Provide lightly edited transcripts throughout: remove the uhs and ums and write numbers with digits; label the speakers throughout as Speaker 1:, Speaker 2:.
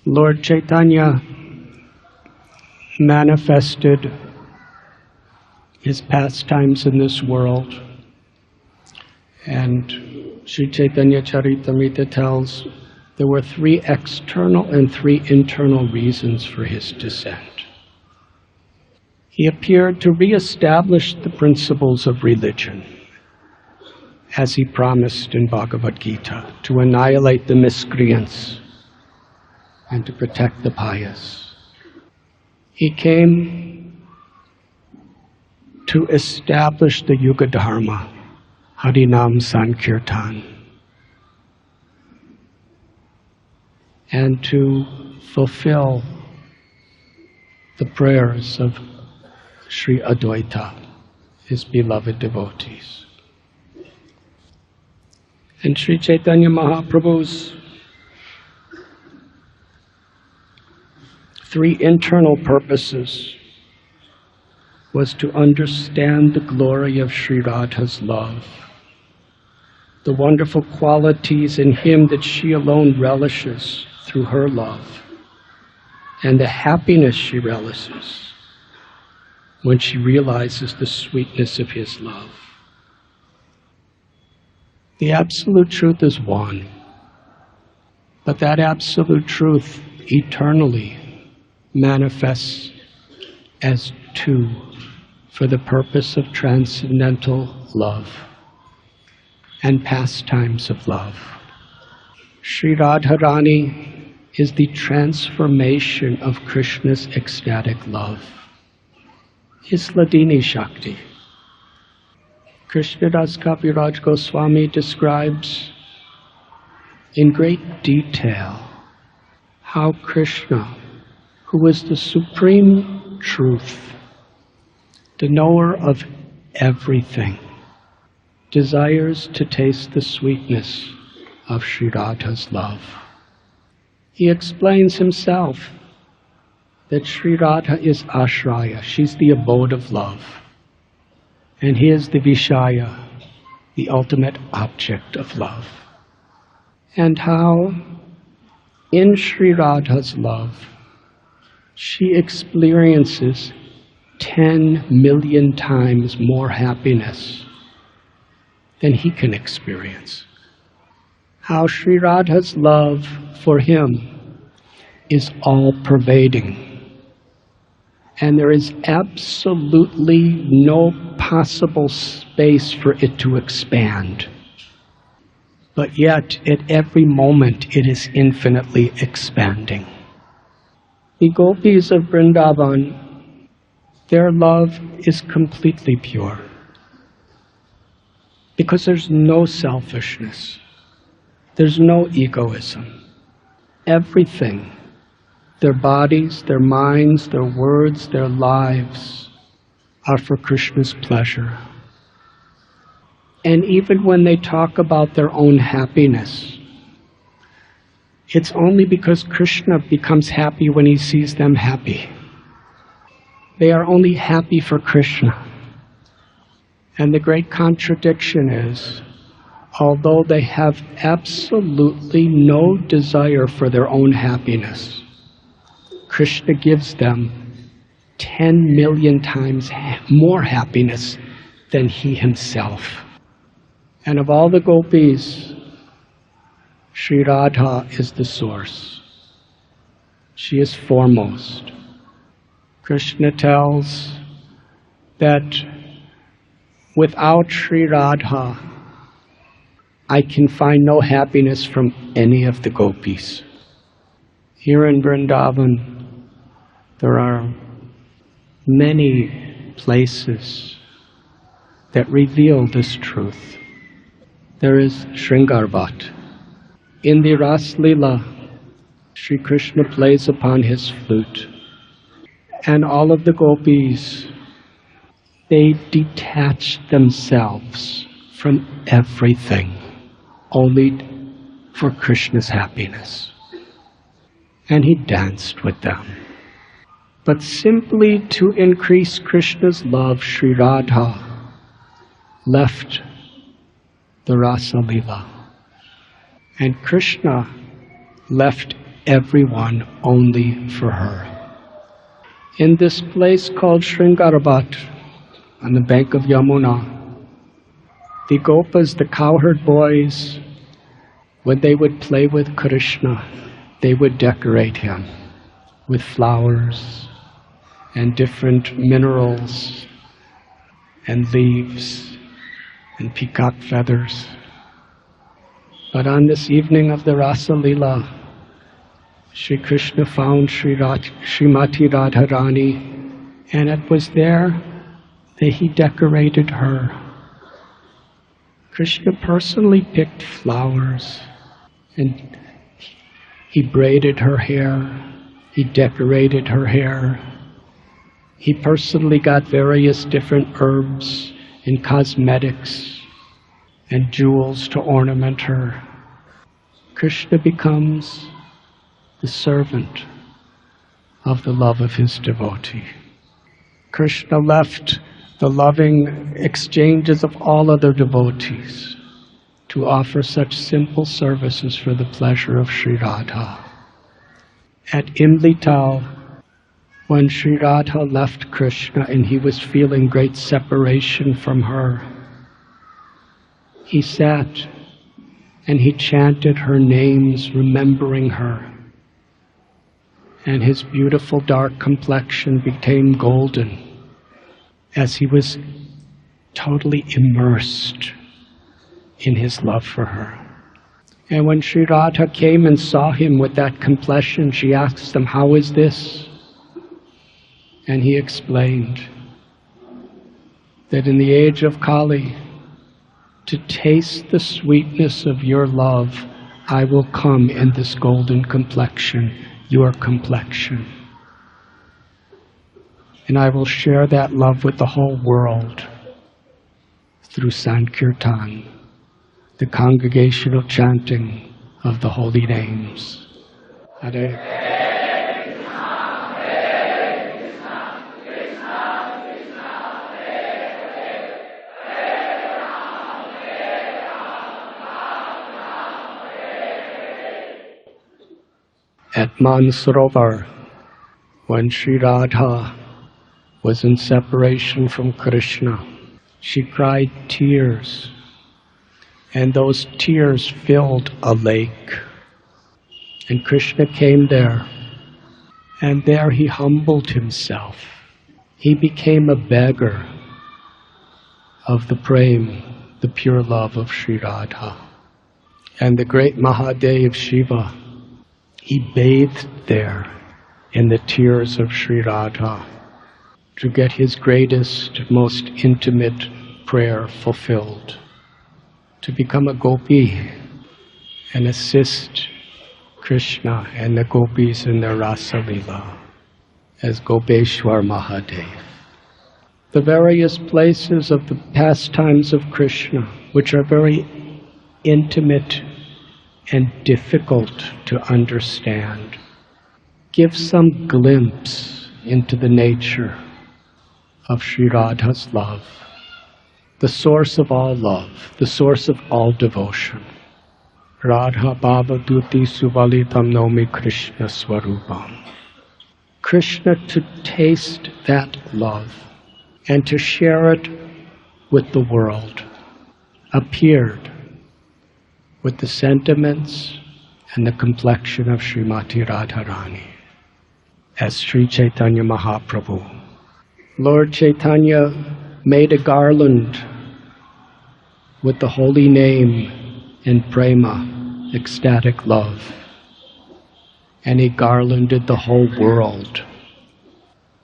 Speaker 1: Lord Caitanya manifested his pastimes in this world, and Sri Chaitanya Charitamrita tells there were 3 external and 3 internal reasons for his descent. He appeared to re-establish the principles of religion, as he promised in Bhagavad Gita, to annihilate the miscreants and to protect the pious. He came to establish the Yuga Dharma, Harinam Sankirtan, and to fulfill the prayers of Sri Advaita, his beloved devotees. And Sri Chaitanya Maha Prabhu's 3 internal purposes was to understand the glory of Sri Radha's love, the wonderful qualities in him that she alone relishes through her love, and the happiness she relishes when she realizes the sweetness of his love. The absolute truth is one, but that absolute truth eternally manifests as 2 for the purpose of transcendental love and pastimes of love. Sri Radharani is the transformation of Krishna's ecstatic love, his Hladini Shakti. Krishnadas Kaviraj Goswami describes in great detail how Krishna, who is the supreme truth, the knower of everything, desires to taste the sweetness of Sri Radha's love. He explains himself that Sri Radha is Ashraya, she's the abode of love, and he is the Vishaya, the ultimate object of love. And how in Sri Radha's love, she experiences 10 million times more happiness than he can experience. How Sri Radha's love for him is all-pervading, and there is absolutely no possible space for it to expand. But yet, at every moment, it is infinitely expanding. The gopis of Vrindavan, their love is completely pure, because there's no selfishness, there's no egoism. Everything, their bodies, their minds, their words, their lives, are for Krishna's pleasure. And even when they talk about their own happiness, it's only because Krishna becomes happy when he sees them happy. They are only happy for Krishna. And the great contradiction is, although they have absolutely no desire for their own happiness, Krishna gives them 10 million times more happiness than he himself. And of all the gopis, Sri Radha is the source. She is foremost. Krishna tells that without Sri Radha, I can find no happiness from any of the gopis. Here in Vrindavan, there are many places that reveal this truth. There is Shringarvat. In the Ras Leela, Sri Krishna plays upon his flute, and all of the gopis, they detach themselves from everything, only for Krishna's happiness. And he danced with them. But simply to increase Krishna's love, Sri Radha left the Rasa Leela. And Krishna left everyone only for her. In this place called Sringarabat, on the bank of Yamuna, the Gopas, the cowherd boys, when they would play with Krishna, they would decorate him with flowers and different minerals and leaves and peacock feathers. But on this evening of the Rasa Leela, Sri Krishna found Srimati Radharani, and it was there that he decorated her. Krishna personally picked flowers, and he braided her hair, he decorated her hair. He personally got various different herbs and cosmetics and jewels to ornament her. Krishna becomes the servant of the love of his devotee. Krishna left the loving exchanges of all other devotees to offer such simple services for the pleasure of Sri Radha. At Imlital, when Sri Radha left Krishna and he was feeling great separation from her, he sat and he chanted her names, remembering her. And his beautiful dark complexion became golden as he was totally immersed in his love for her. And when Sri Radha came and saw him with that complexion, she asked him, "How is this?" And he explained that in the age of Kali, to taste the sweetness of your love, I will come in this golden complexion, your complexion. And I will share that love with the whole world through Sankirtan, the congregational chanting of the holy names. Hare At Mansarovar, when Sri Radha was in separation from Krishna, she cried tears, and those tears filled a lake. And Krishna came there, and there he humbled himself. He became a beggar of the prem, the pure love of Sri Radha. And the great Mahadev Shiva, he bathed there in the tears of Sri Radha to get his greatest, most intimate prayer fulfilled, to become a gopi and assist Krishna and the gopis in their Rasa Leela as Gopeshwar Mahadev. The various places of the pastimes of Krishna, which are very intimate and difficult to understand, give some glimpse into the nature of Sri Radha's love, the source of all love, the source of all devotion. Radha Bhava Duti Suvalitam Nomi Krishna Swarupam. Krishna, to taste that love and to share it with the world, appeared with the sentiments and the complexion of Srimati Radharani as Sri Chaitanya Maha Prabhu. Lord Caitanya made a garland with the holy name and prema, ecstatic love, and he garlanded the whole world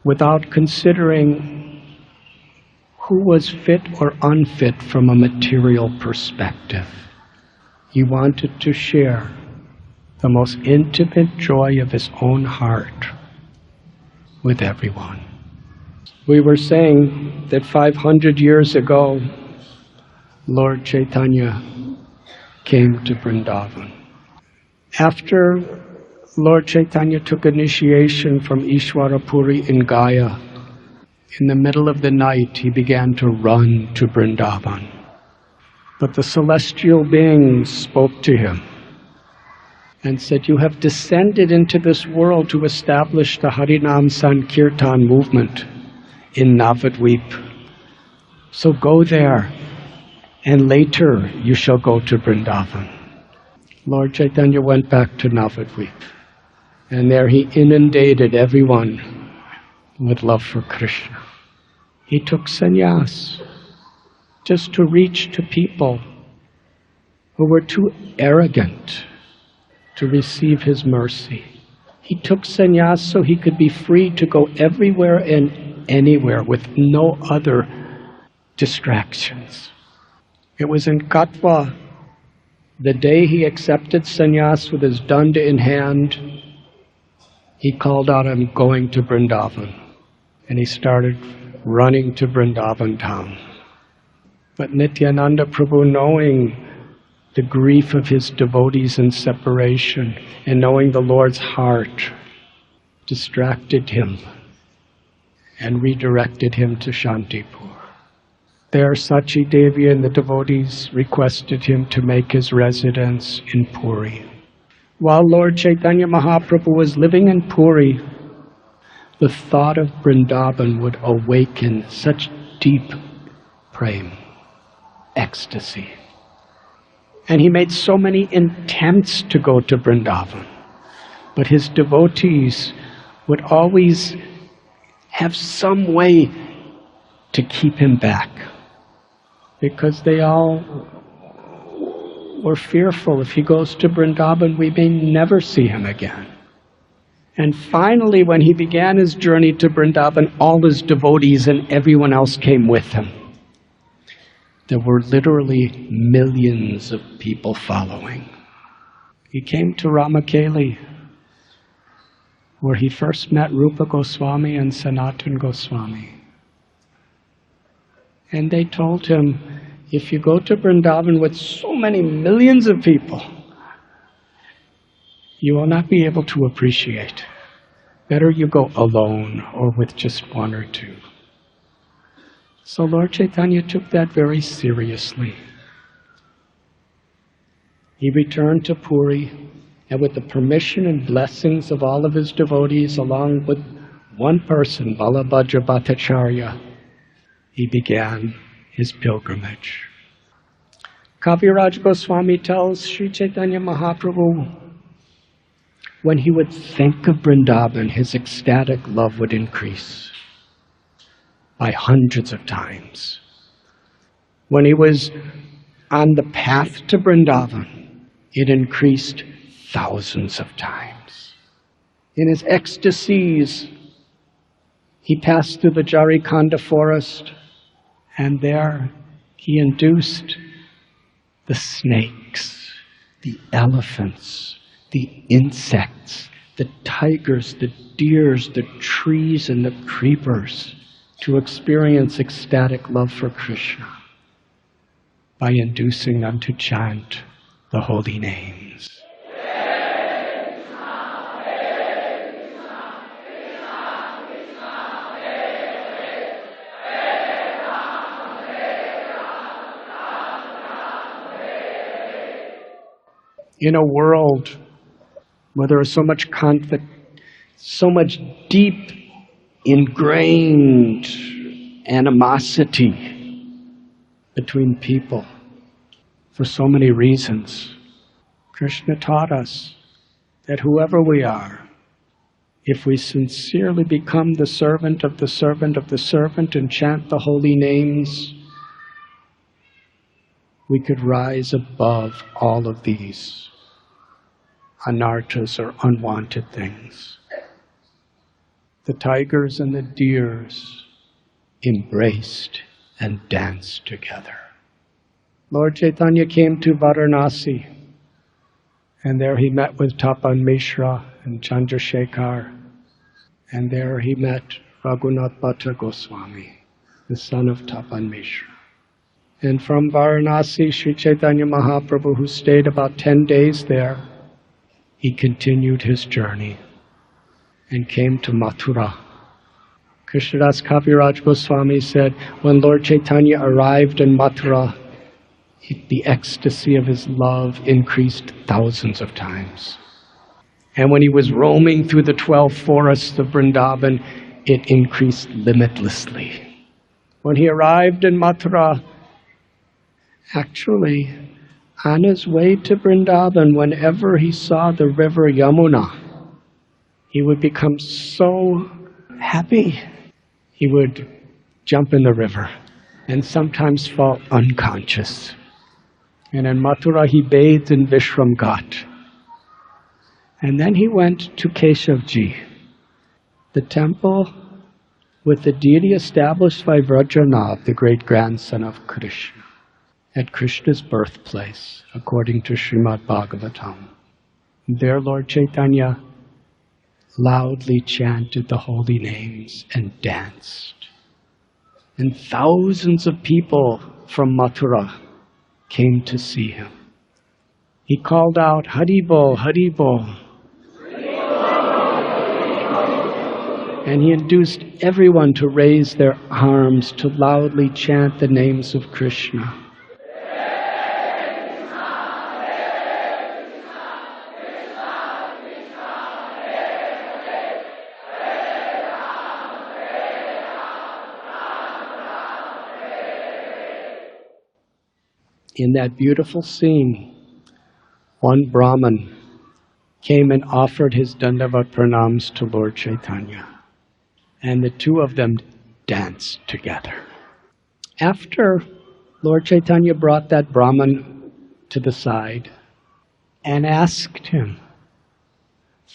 Speaker 1: without considering who was fit or unfit from a material perspective. He wanted to share the most intimate joy of his own heart with everyone. We were saying that 500 years ago, Lord Caitanya came to Vrindavan. After Lord Caitanya took initiation from Ishwarapuri in Gaya, in the middle of the night he began to run to Vrindavan. But the celestial beings spoke to him and said, "You have descended into this world to establish the Harinam Sankirtan movement in Navadvip. So go there, and later you shall go to Vrindavan." Lord Caitanya went back to Navadvip, and there he inundated everyone with love for Krishna. He took sannyas just to reach to people who were too arrogant to receive his mercy. He took sannyas so he could be free to go everywhere and anywhere with no other distractions. It was in Katwa, the day he accepted sannyas with his danda in hand, he called out, "I'm going to Vrindavan." And he started running to Vrindavan Dham. But Nityananda Prabhu, knowing the grief of his devotees in separation and knowing the Lord's heart, distracted him and redirected him to Shantipur. There, Sachi Devi and the devotees requested him to make his residence in Puri. While Lord Chaitanya Maha Prabhu was living in Puri, the thought of Vrindavan would awaken such deep prema, ecstasy. And he made so many attempts to go to Vrindavan, but his devotees would always have some way to keep him back, because they all were fearful, if he goes to Vrindavan, we may never see him again. And finally, when he began his journey to Vrindavan, all his devotees and everyone else came with him. There were literally millions of people following. He came to Ramakeli, where he first met Rupa Goswami and Sanatan Goswami. And they told him, if you go to Vrindavan with so many millions of people, you will not be able to appreciate. Better you go alone or with just one or two. So Lord Caitanya took that very seriously. He returned to Puri, and with the permission and blessings of all of his devotees, along with one person, Balabhadra Bhattacharya, he began his pilgrimage. Kaviraj Goswami tells Sri Chaitanya Mahaprabhu, when he would think of Vrindavan, his ecstatic love would increase by hundreds of times. When he was on the path to Vrindavan, it increased thousands of times. In his ecstasies, he passed through the Jarikhanda forest, and there he induced the snakes, the elephants, the insects, the tigers, the deers, the trees, and the creepers to experience ecstatic love for Krishna by inducing them to chant the holy names. In a world where there is so much conflict, so much deep, ingrained animosity between people for so many reasons, Krishna taught us that whoever we are, if we sincerely become the servant of the servant of the servant and chant the holy names, we could rise above all of these anarthas or unwanted things. The tigers and the deers embraced and danced together. Lord Caitanya came to Varanasi, and there he met with Tapan Mishra and Chandrasekhar, and there he met Raghunath Bhatta Goswami, the son of Tapan Mishra. And from Varanasi, Sri Chaitanya Mahaprabhu, who stayed about 10 days there, he continued his journey and came to Mathura. Krishnadas Kaviraj Goswami said, when Lord Chaitanya arrived in Mathura, the ecstasy of his love increased thousands of times. And when he was roaming through the 12 forests of Vrindavan, it increased limitlessly. When he arrived in Mathura, actually, on his way to Vrindavan, whenever he saw the river Yamuna, he would become so happy. He would jump in the river and sometimes fall unconscious. And in Mathura, he bathed in Vishram Ghat. And then he went to Keshavji, the temple with the deity established by Vrajanath, the great-grandson of Krishna, at Krishna's birthplace, according to Srimad Bhagavatam. There Lord Caitanya loudly chanted the holy names and danced. And thousands of people from Mathura came to see him. He called out, Haribol, Haribol. And he induced everyone to raise their arms to loudly chant the names of Krishna. In that beautiful scene, one Brahmin came and offered his Dandavat pranams to Lord Caitanya. And the two of them danced together. After Lord Caitanya brought that Brahmin to the side and asked him,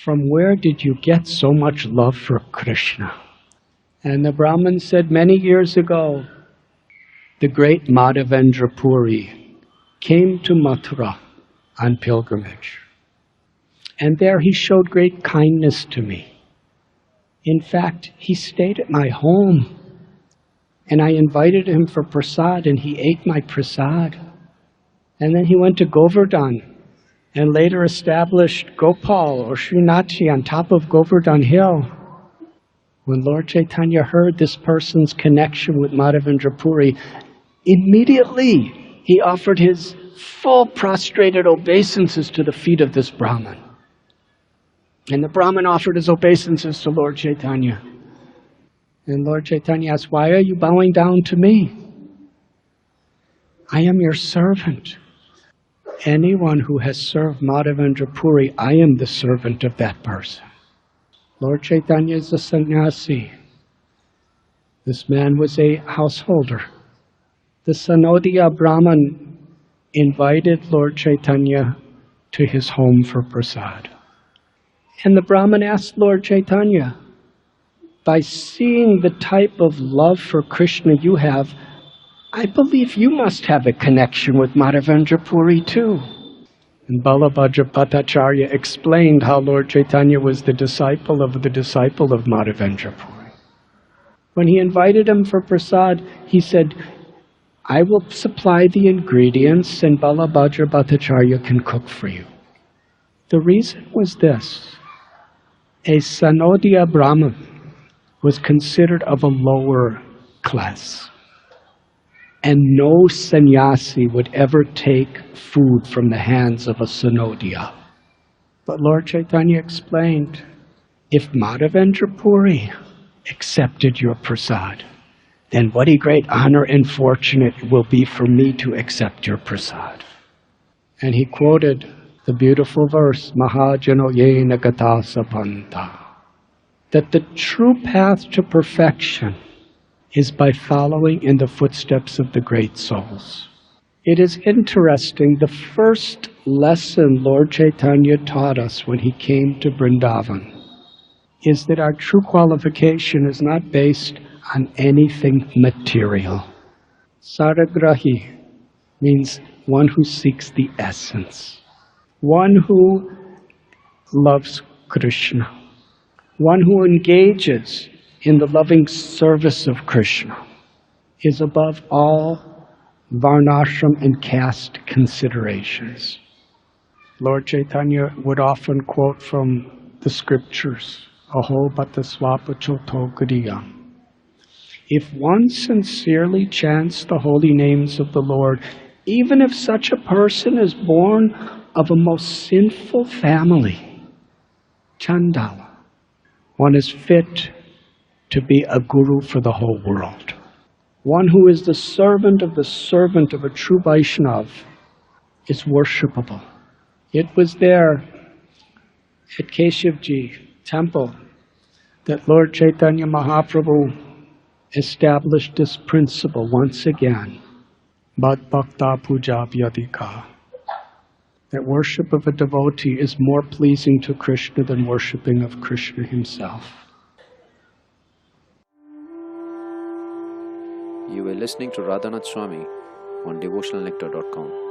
Speaker 1: "From where did you get so much love for Krishna?" And the Brahmin said, "Many years ago, the great Madhavendra Puri came to Mathura on pilgrimage. And there he showed great kindness to me. In fact, he stayed at my home, and I invited him for prasad, and he ate my prasad. And then he went to Govardhan, and later established Gopal or Srinathi on top of Govardhan Hill." When Lord Caitanya heard this person's connection with Madhavendra Puri, immediately he offered his full prostrated obeisances to the feet of this Brahmin. And the Brahmin offered his obeisances to Lord Caitanya. And Lord Caitanya asked, "Why are you bowing down to me? I am your servant. Anyone who has served Madhavendra Puri, I am the servant of that person." Lord Caitanya is a sannyasi. This man was a householder. The Sanodiya Brahmin invited Lord Caitanya to his home for prasad. And the Brahmin asked Lord Caitanya, "By seeing the type of love for Krishna you have, I believe you must have a connection with Madhavendra Puri too." And Balabhadra Bhattacharya explained how Lord Caitanya was the disciple of Madhavendra Puri. When he invited him for prasad, he said, "I will supply the ingredients and Balabhadra Bhattacharya can cook for you." The reason was this. A Sanodiya Brahmin was considered of a lower class. And no sannyasi would ever take food from the hands of a Sanodiya. But Lord Caitanya explained, if Madhavendra Puri accepted your prasad, then what a great honor and fortune it will be for me to accept your prasad. And he quoted the beautiful verse, Mahajano yena gata sapanta, that the true path to perfection is by following in the footsteps of the great souls. It is interesting, the first lesson Lord Caitanya taught us when he came to Vrindavan is that our true qualification is not based on anything material. Saragrahi means one who seeks the essence. One who loves Krishna, one who engages in the loving service of Krishna, is above all varnashram and caste considerations. Lord Caitanya would often quote from the scriptures, Aho bata swapachoto gadiyam. If one sincerely chants the holy names of the Lord, even if such a person is born of a most sinful family, Chandala, one is fit to be a guru for the whole world. One who is the servant of a true Vaishnav is worshipable. It was there at Keshivji temple that Lord Chaitanya Maha Prabhu established this principle once again, Bhad Bhakta Puja Vyadika, that worship of a devotee is more pleasing to Krishna than worshipping of Krishna himself.
Speaker 2: You were listening to Radhanath Swami on devotionalnectar.com.